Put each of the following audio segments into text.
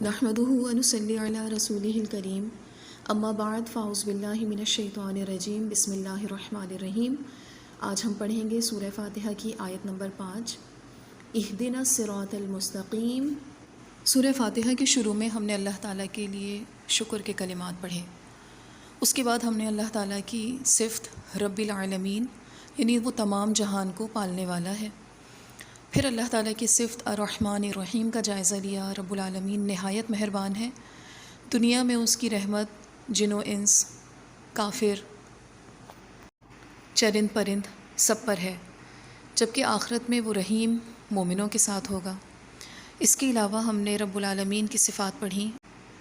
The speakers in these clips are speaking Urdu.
نحمدہ ونصلی علی رسولہ الکریم اما بعد فاعوذ باللہ من الشیطان الرجیم بسم اللہ الرحمن الرحیم۔ آج ہم پڑھیں گے سورہ فاتحہ کی آیت نمبر 5، اہدنا الصراط المستقیم۔ سورہ فاتحہ کے شروع میں ہم نے اللہ تعالیٰ کے لیے شکر کے کلمات پڑھے، اس کے بعد ہم نے اللہ تعالیٰ کی صفت رب العالمین یعنی وہ تمام جہان کو پالنے والا ہے، پھر اللہ تعالیٰ کی صفت الرحمن الرحیم کا جائزہ لیا۔ رب العالمین نہایت مہربان ہے، دنیا میں اس کی رحمت جن و انس، کافر، چرند پرند سب پر ہے، جبکہ آخرت میں وہ رحیم مومنوں کے ساتھ ہوگا۔ اس کے علاوہ ہم نے رب العالمین کی صفات پڑھیں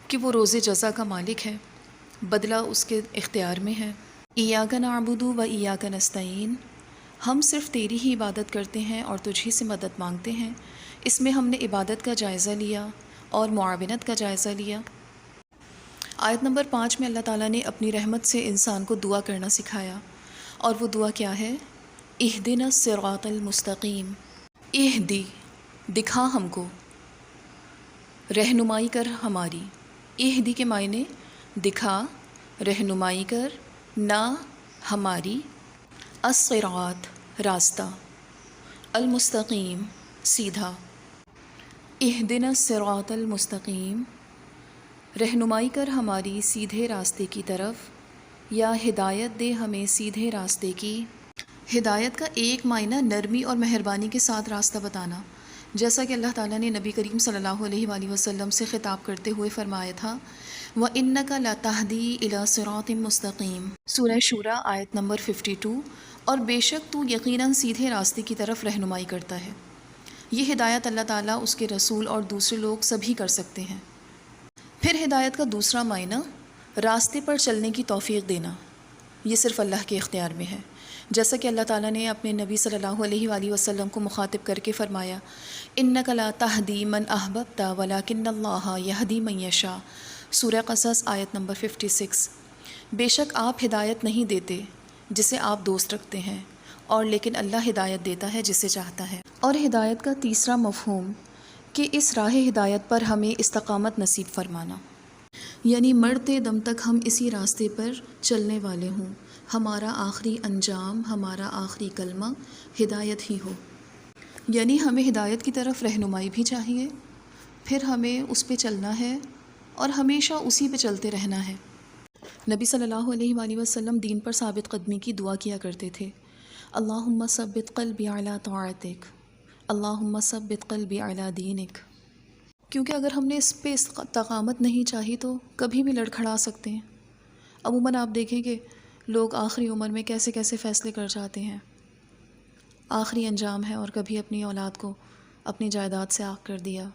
کہ وہ روز جزا کا مالک ہے، بدلہ اس کے اختیار میں ہے۔ ایاک نعبد و ایاک نستعین، ہم صرف تیری ہی عبادت کرتے ہیں اور تجھ ہی سے مدد مانگتے ہیں۔ اس میں ہم نے عبادت کا جائزہ لیا اور معاونت کا جائزہ لیا۔ آیت نمبر 5 میں اللہ تعالیٰ نے اپنی رحمت سے انسان کو دعا کرنا سکھایا، اور وہ دعا کیا ہے؟ اہدنا الصراط المستقیم۔ اہدی، دکھا ہم کو، رہنمائی کر ہماری۔ اہدی کے معنی دکھا، رہنمائی کر، نہ ہماری، الصراط راستہ، المستقیم سیدھا۔ اہدنا الصراط المستقیم، رہنمائی کر ہماری سیدھے راستے کی طرف، یا ہدایت دے ہمیں سیدھے راستے کی۔ ہدایت کا ایک معنی نرمی اور مہربانی کے ساتھ راستہ بتانا، جیسا کہ اللہ تعالیٰ نے نبی کریم صلی اللہ علیہ وآلہ وسلم سے خطاب کرتے ہوئے فرمایا تھا، وَإِنَّكَ لَتَهْدِي إِلَى صِرَاطٍ مُسْتَقِيمٍ، سورہ شورى آیت نمبر 52۔ اور بے شک تو یقیناً سیدھے راستے کی طرف رہنمائی کرتا ہے۔ یہ ہدایت اللہ تعالیٰ، اس کے رسول اور دوسرے لوگ سبھی کر سکتے ہیں۔ پھر ہدایت کا دوسرا معنی راستے پر چلنے کی توفیق دینا، یہ صرف اللہ کے اختیار میں ہے، جیسا کہ اللہ تعالیٰ نے اپنے نبی صلی اللہ علیہ وآلہ وسلم کو مخاطب کر کے فرمایا، إِنَّكَ لَا تَهْدِي مَنْ أَحْبَبْتَ وَلَكِنَّ اللَّهَ يَهْدِي مَن يَشَاءُ، سورہ قصص آیت نمبر 56۔ بے شک آپ ہدایت نہیں دیتے جسے آپ دوست رکھتے ہیں، اور لیکن اللہ ہدایت دیتا ہے جسے چاہتا ہے۔ اور ہدایت کا تیسرا مفہوم کہ اس راہ ہدایت پر ہمیں استقامت نصیب فرمانا، یعنی مرتے دم تک ہم اسی راستے پر چلنے والے ہوں، ہمارا آخری انجام، ہمارا آخری کلمہ ہدایت ہی ہو۔ یعنی ہمیں ہدایت کی طرف رہنمائی بھی چاہیے، پھر ہمیں اس پہ چلنا ہے اور ہمیشہ اسی پہ چلتے رہنا ہے۔ نبی صلی اللہ علیہ وآلہ وسلم دین پر ثابت قدمی کی دعا کیا کرتے تھے، اللہم ثبت قلبی علی طاعتک، اللہم ثبت قلبی علی دینک، کیونکہ اگر ہم نے اس پہ استقامت نہیں چاہی تو کبھی بھی لڑکھڑا سکتے ہیں۔ عموماً آپ دیکھیں کہ لوگ آخری عمر میں کیسے کیسے فیصلے کر جاتے ہیں، آخری انجام ہے، اور کبھی اپنی اولاد کو اپنی جائیداد سے عاق کر دیا،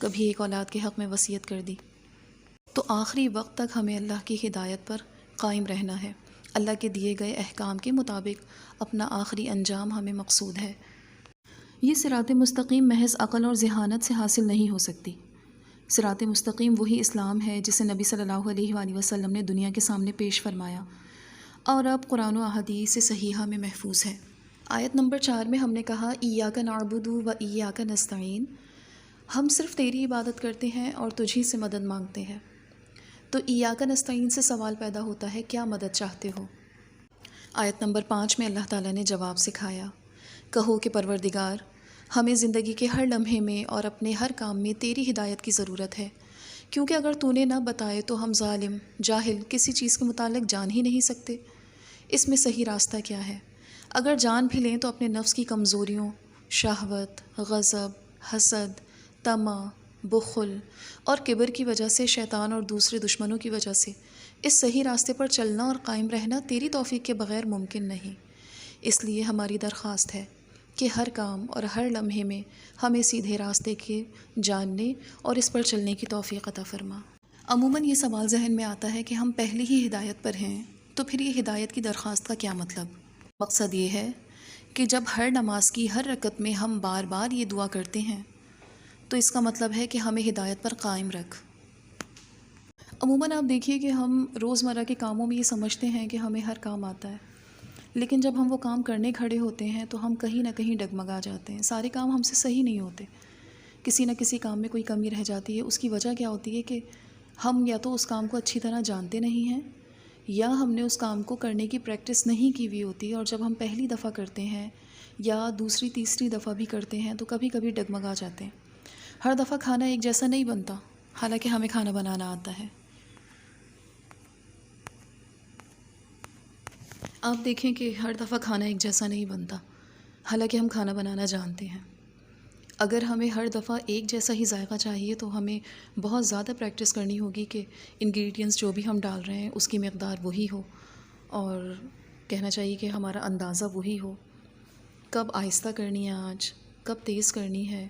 کبھی ایک اولاد کے حق میں وصیت کر دی۔ تو آخری وقت تک ہمیں اللہ کی ہدایت پر قائم رہنا ہے، اللہ کے دیے گئے احکام کے مطابق اپنا آخری انجام ہمیں مقصود ہے۔ یہ صراط مستقیم محض عقل اور ذہانت سے حاصل نہیں ہو سکتی۔ صراط مستقیم وہی اسلام ہے جسے نبی صلی اللہ علیہ وآلہ وسلم نے دنیا کے سامنے پیش فرمایا، اور اب قرآن و احادیث صحیحہ میں محفوظ ہے۔ آیت نمبر 4 میں ہم نے کہا، ایاک نعبد و ایاک نستعین، ہم صرف تیری عبادت کرتے ہیں اور تجھی سے مدد مانگتے ہیں۔ تو ایاک نستعین سے سوال پیدا ہوتا ہے، کیا مدد چاہتے ہو؟ آیت نمبر 5 میں اللہ تعالیٰ نے جواب سکھایا، کہو کہ پروردگار، ہمیں زندگی کے ہر لمحے میں اور اپنے ہر کام میں تیری ہدایت کی ضرورت ہے، کیونکہ اگر تو نے نہ بتائے تو ہم ظالم، جاہل کسی چیز کے متعلق جان ہی نہیں سکتے۔ اس میں صحیح راستہ کیا ہے؟ اگر جان بھی لیں تو اپنے نفس کی کمزوریوں، شہوت، غضب، حسد، طمع، بخل اور کبر کی وجہ سے، شیطان اور دوسرے دشمنوں کی وجہ سے اس صحیح راستے پر چلنا اور قائم رہنا تیری توفیق کے بغیر ممکن نہیں۔ اس لیے ہماری درخواست ہے کہ ہر کام اور ہر لمحے میں ہمیں سیدھے راستے کے جاننے اور اس پر چلنے کی توفیق عطا فرما۔ عموماً یہ سوال ذہن میں آتا ہے کہ ہم پہلے ہی ہدایت پر ہیں، تو پھر یہ ہدایت کی درخواست کا کیا مطلب؟ مقصد یہ ہے کہ جب ہر نماز کی ہر رکعت میں ہم بار بار یہ دعا کرتے ہیں تو اس کا مطلب ہے کہ ہمیں ہدایت پر قائم رکھ۔ عموماً آپ دیکھیے کہ ہم روزمرہ کے کاموں میں یہ سمجھتے ہیں کہ ہمیں ہر کام آتا ہے، لیکن جب ہم وہ کام کرنے کھڑے ہوتے ہیں تو ہم کہیں نہ کہیں ڈگمگا جاتے ہیں، سارے کام ہم سے صحیح نہیں ہوتے، کسی نہ کسی کام میں کوئی کمی رہ جاتی ہے۔ اس کی وجہ کیا ہوتی ہے کہ ہم یا تو اس کام کو اچھی طرح جانتے نہیں ہیں، یا ہم نے اس کام کو کرنے کی پریکٹس نہیں کی ہوئی ہوتی، اور جب ہم پہلی دفعہ کرتے ہیں یا دوسری تیسری دفعہ بھی کرتے ہیں تو کبھی کبھی ڈگمگا جاتے ہیں۔ ہر دفعہ کھانا ایک جیسا نہیں بنتا، حالانکہ ہمیں کھانا بنانا آتا ہے۔ آپ دیکھیں کہ ہر دفعہ کھانا ایک جیسا نہیں بنتا، حالانکہ ہم کھانا بنانا جانتے ہیں۔ اگر ہمیں ہر دفعہ ایک جیسا ہی ذائقہ چاہیے تو ہمیں بہت زیادہ پریکٹس کرنی ہوگی کہ انگریڈینٹس جو بھی ہم ڈال رہے ہیں اس کی مقدار وہی ہو، اور کہنا چاہیے کہ ہمارا اندازہ وہی ہو، کب آہستہ کرنی ہے آنچ، کب تیز کرنی ہے،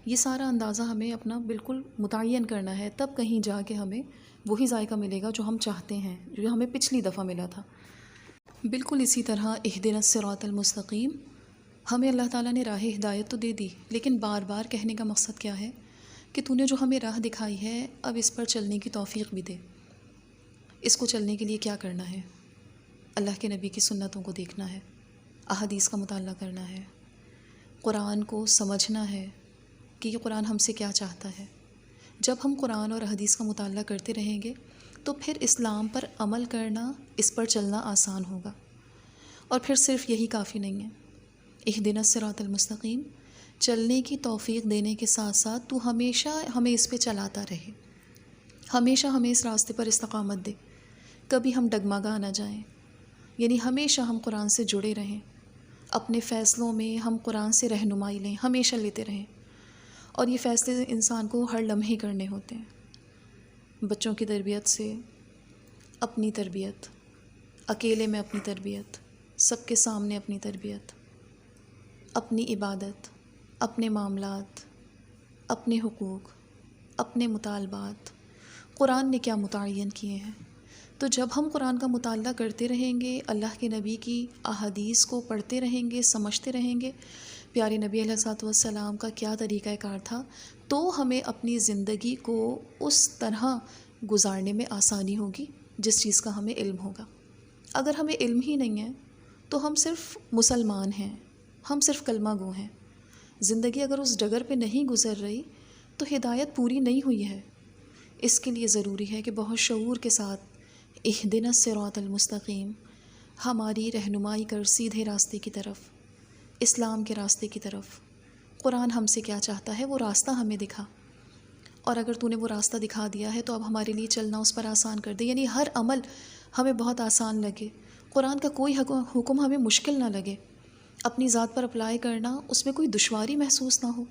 یہ سارا اندازہ ہمیں اپنا بالکل متعین کرنا ہے، تب کہیں جا کے ہمیں وہی ذائقہ ملے گا جو ہم چاہتے ہیں، جو ہمیں پچھلی دفعہ ملا تھا۔ بالکل اسی طرح اہدنا الصراط المستقیم، ہمیں اللہ تعالیٰ نے راہ ہدایت تو دے دی، لیکن بار بار کہنے کا مقصد کیا ہے کہ تو نے جو ہمیں راہ دکھائی ہے اب اس پر چلنے کی توفیق بھی دے۔ اس کو چلنے کے لیے کیا کرنا ہے؟ اللہ کے نبی کی سنتوں کو دیکھنا ہے، احادیث کا مطالعہ کرنا ہے، قرآن کو سمجھنا ہے کہ یہ قرآن ہم سے کیا چاہتا ہے۔ جب ہم قرآن اور حدیث کا مطالعہ کرتے رہیں گے تو پھر اسلام پر عمل کرنا، اس پر چلنا آسان ہوگا۔ اور پھر صرف یہی کافی نہیں ہے، اہدنا الصراط المستقیم چلنے کی توفیق دینے کے ساتھ ساتھ تو ہمیشہ ہمیں اس پہ چلاتا رہے، ہمیشہ ہمیں اس راستے پر استقامت دے، کبھی ہم ڈگمگا نہ جائیں، یعنی ہمیشہ ہم قرآن سے جڑے رہیں، اپنے فیصلوں میں ہم قرآن سے رہنمائی لیں، ہمیشہ لیتے رہیں۔ اور یہ فیصلے انسان کو ہر لمحے کرنے ہوتے ہیں، بچوں کی تربیت سے، اپنی تربیت، اکیلے میں اپنی تربیت، سب کے سامنے اپنی تربیت، اپنی عبادت، اپنے معاملات، اپنے حقوق، اپنے مطالبات، قرآن نے کیا متعین کیے ہیں۔ تو جب ہم قرآن کا مطالعہ کرتے رہیں گے، اللہ کے نبی کی احادیث کو پڑھتے رہیں گے، سمجھتے رہیں گے، پیارے نبی علیہ الصلوۃ والسلام کا کیا طریقہ کار تھا، تو ہمیں اپنی زندگی کو اس طرح گزارنے میں آسانی ہوگی جس چیز کا ہمیں علم ہوگا۔ اگر ہمیں علم ہی نہیں ہے تو ہم صرف مسلمان ہیں، ہم صرف کلمہ گو ہیں، زندگی اگر اس ڈگر پہ نہیں گزر رہی تو ہدایت پوری نہیں ہوئی ہے۔ اس کے لیے ضروری ہے کہ بہت شعور کے ساتھ اہدنا الصراط المستقیم ہماری رہنمائی کر سیدھے راستے کی طرف، اسلام کے راستے کی طرف۔ قرآن ہم سے کیا چاہتا ہے وہ راستہ ہمیں دکھا، اور اگر تو نے وہ راستہ دکھا دیا ہے تو اب ہمارے لیے چلنا اس پر آسان کر دے، یعنی ہر عمل ہمیں بہت آسان لگے، قرآن کا کوئی حکم ہمیں مشکل نہ لگے، اپنی ذات پر اپلائی کرنا اس میں کوئی دشواری محسوس نہ ہو۔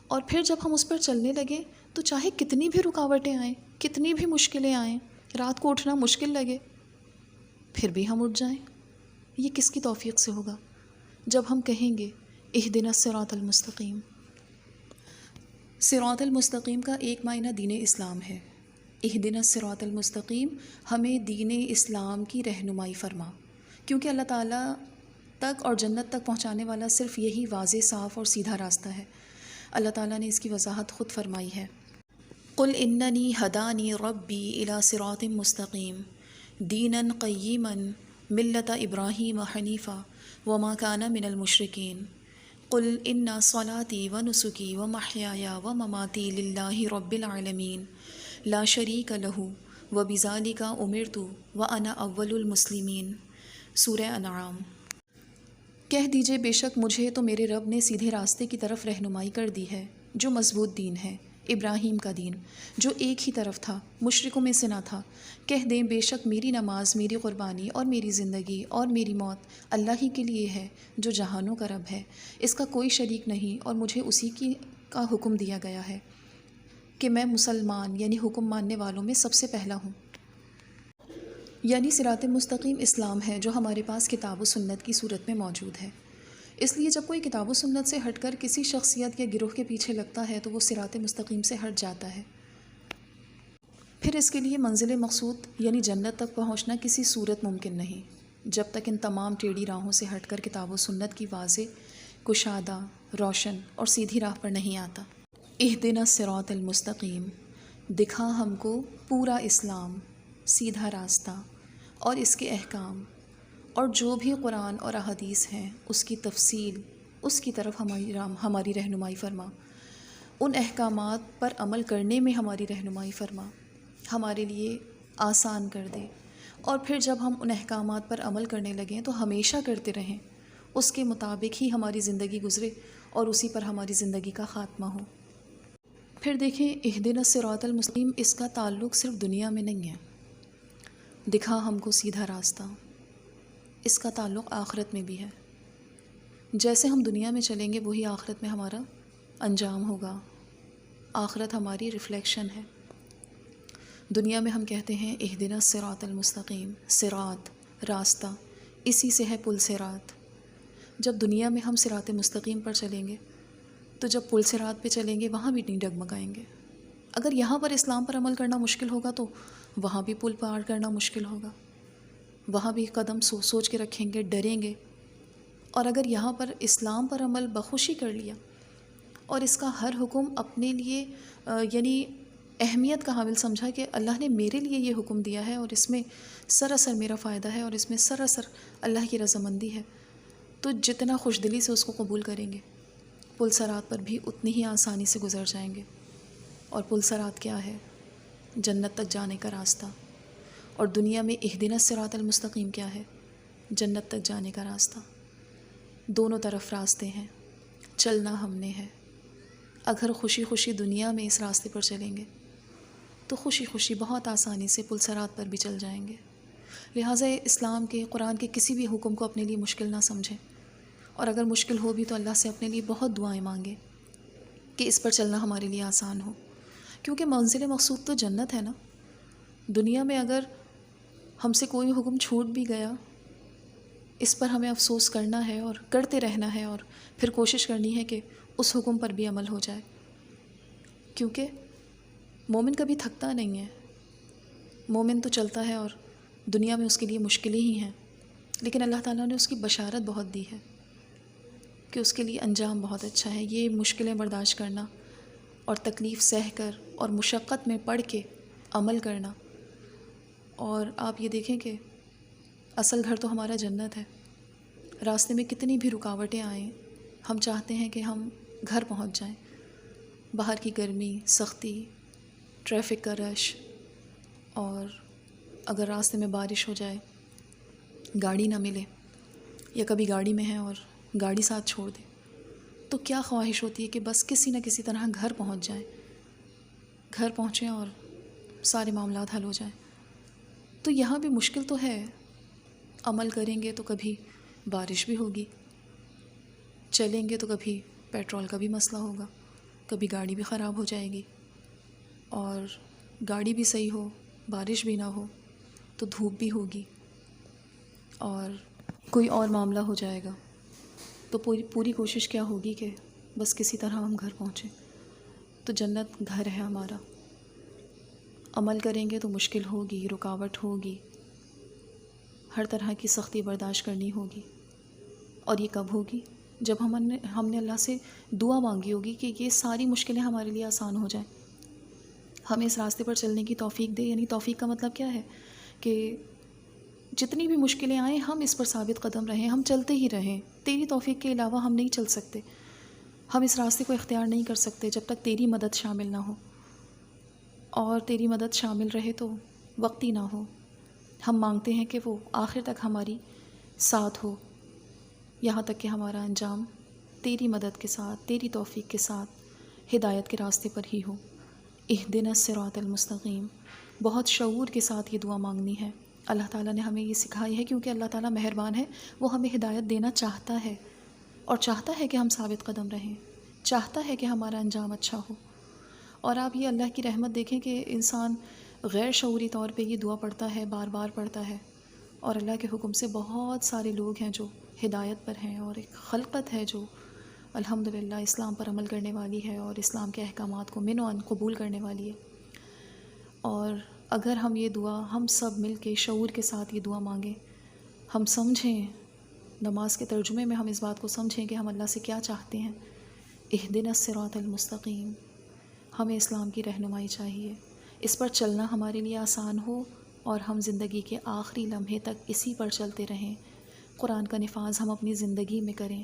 اور پھر جب ہم اس پر چلنے لگیں تو چاہے کتنی بھی رکاوٹیں آئیں، کتنی بھی مشکلیں آئیں، رات کو اٹھنا مشکل لگے، پھر بھی ہم اٹھ جائیں۔ یہ کس کی توفیق سے ہوگا؟ جب ہم کہیں گے اہدنا الصراط المستقیم۔ صراط المستقیم کا ایک معنی دین اسلام ہے۔ اہدنا الصراط المستقیم ہمیں دین اسلام کی رہنمائی فرما، کیونکہ اللہ تعالیٰ تک اور جنت تک پہنچانے والا صرف یہی واضح، صاف اور سیدھا راستہ ہے۔ اللہ تعالیٰ نے اس کی وضاحت خود فرمائی ہے، قل اننی ہدانی ربی الی صراط مستقیم دینا قیما ملت ابراہیم حنیفا وما کان من المشرکین قل ان صلاتی ونسکی ومحیای ومماتی للہ رب العالمین لا شریک لہ وبذالک امرت وانا اول المسلمین۔ سورہ انعام۔ کہہ دیجئے بے شک مجھے تو میرے رب نے سیدھے راستے کی طرف رہنمائی کر دی ہے، جو مضبوط دین ہے، ابراہیم کا دین، جو ایک ہی طرف تھا، مشرکوں میں سے نہ تھا۔ کہہ دیں بے شک میری نماز، میری قربانی اور میری زندگی اور میری موت اللہ ہی کے لیے ہے، جو جہانوں کا رب ہے، اس کا کوئی شریک نہیں، اور مجھے اسی کا حکم دیا گیا ہے کہ میں مسلمان یعنی حکم ماننے والوں میں سب سے پہلا ہوں۔ یعنی صراط مستقیم اسلام ہے جو ہمارے پاس کتاب و سنت کی صورت میں موجود ہے۔ اس لیے جب کوئی کتاب و سنت سے ہٹ کر کسی شخصیت یا گروہ کے پیچھے لگتا ہے تو وہ صراط مستقیم سے ہٹ جاتا ہے۔ پھر اس کے لیے منزل مقصود یعنی جنت تک پہنچنا کسی صورت ممکن نہیں، جب تک ان تمام ٹیڑھی راہوں سے ہٹ کر کتاب و سنت کی واضح، کشادہ، روشن اور سیدھی راہ پر نہیں آتا۔ اہدنا الصراط المستقیم دکھا ہم کو پورا اسلام، سیدھا راستہ اور اس کے احکام، اور جو بھی قرآن اور احادیث ہیں اس کی تفصیل، اس کی طرف ہماری رہنمائی فرما۔ ان احکامات پر عمل کرنے میں ہماری رہنمائی فرما، ہمارے لیے آسان کر دے، اور پھر جب ہم ان احکامات پر عمل کرنے لگیں تو ہمیشہ کرتے رہیں، اس کے مطابق ہی ہماری زندگی گزرے اور اسی پر ہماری زندگی کا خاتمہ ہو۔ پھر دیکھیں اہدنا الصراط المستقیم، اس کا تعلق صرف دنیا میں نہیں ہے، دکھا ہم کو سیدھا راستہ، اس کا تعلق آخرت میں بھی ہے۔ جیسے ہم دنیا میں چلیں گے وہی آخرت میں ہمارا انجام ہوگا، آخرت ہماری ریفلیکشن ہے۔ دنیا میں ہم کہتے ہیں اہدنا الصراط المستقیم، صراط راستہ، اسی سے ہے پل صراط۔ جب دنیا میں ہم صراط مستقیم پر چلیں گے تو جب پل صراط پہ چلیں گے وہاں بھی نہیں ڈگمگائیں گے۔ اگر یہاں پر اسلام پر عمل کرنا مشکل ہوگا تو وہاں بھی پل پار کرنا مشکل ہوگا، وہاں بھی قدم سوچ کے رکھیں گے، ڈریں گے۔ اور اگر یہاں پر اسلام پر عمل بخوشی کر لیا اور اس کا ہر حکم اپنے لیے یعنی اہمیت کا حامل سمجھا کہ اللہ نے میرے لیے یہ حکم دیا ہے اور اس میں سراسر میرا فائدہ ہے اور اس میں سراسر اللہ کی رضامندی ہے، تو جتنا خوش دلی سے اس کو قبول کریں گے پل صراط پر بھی اتنی ہی آسانی سے گزر جائیں گے۔ اور پل صراط کیا ہے؟ جنت تک جانے کا راستہ۔ اور دنیا میں اہدنا الصراط المستقیم کیا ہے؟ جنت تک جانے کا راستہ۔ دونوں طرف راستے ہیں، چلنا ہم نے ہے۔ اگر خوشی خوشی دنیا میں اس راستے پر چلیں گے تو خوشی خوشی بہت آسانی سے پل صراط پر بھی چل جائیں گے۔ لہٰذا اسلام کے، قرآن کے کسی بھی حکم کو اپنے لیے مشکل نہ سمجھیں، اور اگر مشکل ہو بھی تو اللہ سے اپنے لیے بہت دعائیں مانگیں کہ اس پر چلنا ہمارے لیے آسان ہو، کیونکہ منزل مقصود تو جنت ہے نا۔ دنیا میں اگر ہم سے کوئی حکم چھوٹ بھی گیا، اس پر ہمیں افسوس کرنا ہے اور کرتے رہنا ہے، اور پھر کوشش کرنی ہے کہ اس حکم پر بھی عمل ہو جائے، کیونکہ مومن کبھی تھکتا نہیں ہے۔ مومن تو چلتا ہے اور دنیا میں اس کے لیے مشکلیں ہی ہیں، لیکن اللہ تعالیٰ نے اس کی بشارت بہت دی ہے کہ اس کے لیے انجام بہت اچھا ہے۔ یہ مشکلیں برداشت کرنا اور تکلیف سہ کر اور مشقت میں پڑھ کے عمل کرنا۔ اور آپ یہ دیکھیں کہ اصل گھر تو ہمارا جنت ہے، راستے میں کتنی بھی رکاوٹیں آئیں، ہم چاہتے ہیں کہ ہم گھر پہنچ جائیں۔ باہر کی گرمی، سختی، ٹریفک کا رش، اور اگر راستے میں بارش ہو جائے، گاڑی نہ ملے، یا کبھی گاڑی میں ہیں اور گاڑی ساتھ چھوڑ دے، تو کیا خواہش ہوتی ہے کہ بس کسی نہ کسی طرح گھر پہنچ جائیں، گھر پہنچیں اور سارے معاملات حل ہو جائیں۔ تو یہاں بھی مشکل تو ہے، عمل کریں گے تو کبھی بارش بھی ہوگی، چلیں گے تو کبھی پیٹرول کا بھی مسئلہ ہوگا، کبھی گاڑی بھی خراب ہو جائے گی، اور گاڑی بھی صحیح ہو، بارش بھی نہ ہو تو دھوپ بھی ہوگی، اور کوئی اور معاملہ ہو جائے گا۔ تو پوری کوشش کیا ہوگی کہ بس کسی طرح ہم گھر پہنچیں۔ تو جنت گھر ہے ہمارا۔ عمل کریں گے تو مشکل ہوگی، رکاوٹ ہوگی، ہر طرح کی سختی برداشت کرنی ہوگی، اور یہ کب ہوگی؟ جب ہم نے اللہ سے دعا مانگی ہوگی کہ یہ ساری مشکلیں ہمارے لیے آسان ہو جائیں، ہمیں اس راستے پر چلنے کی توفیق دے۔ یعنی توفیق کا مطلب کیا ہے؟ کہ جتنی بھی مشکلیں آئیں ہم اس پر ثابت قدم رہیں، ہم چلتے ہی رہیں، تیری توفیق کے علاوہ ہم نہیں چل سکتے، ہم اس راستے کو اختیار نہیں کر سکتے جب تک تیری مدد شامل نہ ہو، اور تیری مدد شامل رہے تو وقتی نہ ہو۔ ہم مانگتے ہیں کہ وہ آخر تک ہماری ساتھ ہو، یہاں تک کہ ہمارا انجام تیری مدد کے ساتھ، تیری توفیق کے ساتھ ہدایت کے راستے پر ہی ہو۔ اہدنا الصراط المستقیم، بہت شعور کے ساتھ یہ دعا مانگنی ہے۔ اللہ تعالیٰ نے ہمیں یہ سکھائی ہے، کیونکہ اللہ تعالیٰ مہربان ہے، وہ ہمیں ہدایت دینا چاہتا ہے، اور چاہتا ہے کہ ہم ثابت قدم رہیں، چاہتا ہے کہ ہمارا انجام اچھا ہو۔ اور آپ یہ اللہ کی رحمت دیکھیں کہ انسان غیر شعوری طور پہ یہ دعا پڑھتا ہے، بار بار پڑھتا ہے، اور اللہ کے حکم سے بہت سارے لوگ ہیں جو ہدایت پر ہیں، اور ایک خلقت ہے جو الحمدللہ اسلام پر عمل کرنے والی ہے اور اسلام کے احکامات کو من و عن قبول کرنے والی ہے۔ اور اگر ہم یہ دعا، ہم سب مل کے شعور کے ساتھ یہ دعا مانگیں، ہم سمجھیں، نماز کے ترجمے میں ہم اس بات کو سمجھیں کہ ہم اللہ سے کیا چاہتے ہیں۔ اہدنا الصراط المستقیم، ہمیں اسلام کی رہنمائی چاہیے، اس پر چلنا ہمارے لیے آسان ہو، اور ہم زندگی کے آخری لمحے تک اسی پر چلتے رہیں، قرآن کا نفاذ ہم اپنی زندگی میں کریں۔